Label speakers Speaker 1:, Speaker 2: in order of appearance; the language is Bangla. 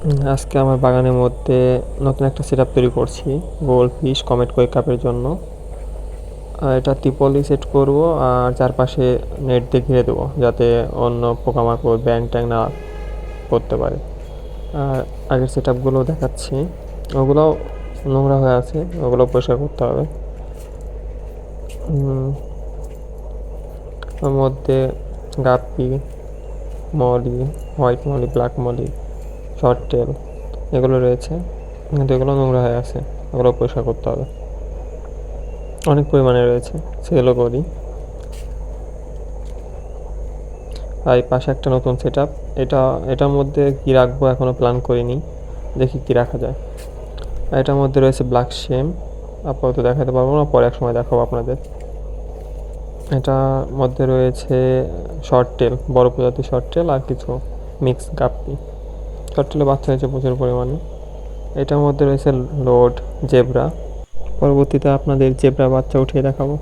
Speaker 1: আজকে আমার বাগানের মধ্যে নতুন একটা সেটআপ তৈরি করছি গোল্ড ফিশ কমেট কই কাপের জন্য। এটা ত্রিপলি সেট করব আর চারপাশে নেট দিয়ে ঘিরে দেবো যাতে অন্য পোকামাকড় ব্যাং ট্যাং না করতে পারে। আর আগের সেটআপগুলো দেখাচ্ছি, ওগুলোও নোংরা হয়ে আছে, ওগুলো পরিষ্কার করতে হবে। ওর মধ্যে guppy, molly, white molly, black molly, short tail এগুলো রয়েছে, কিন্তু এগুলো নোংরা হয়ে আছে, ওগুলো পরিষ্কার করতে হবে। অনেক পরিমাণে রয়েছে, সেগুলো করি। আর এই পাশে একটা নতুন সেটআপ, এটার মধ্যে কী রাখবো এখনও প্ল্যান করিনি, দেখি কী রাখা যায়। আর এটার মধ্যে রয়েছে ব্ল্যাক শেম, আপাতত দেখাতে পারবো না, পরে এক সময় দেখাবো আপনাদের। এটার মধ্যে রয়েছে শর্ট টেল, বড় প্রজাতির শর্ট টেল আর কিছু মিক্স গাপ্পি। শর্ট টেলে বাচ্চা হয়েছে প্রচুর পরিমাণে। এটার মধ্যে রয়েছে লোড জেব্রা, পরবর্তীতে আপনাদের জেব্রা বাচ্চা উঠিয়ে দেখাবো।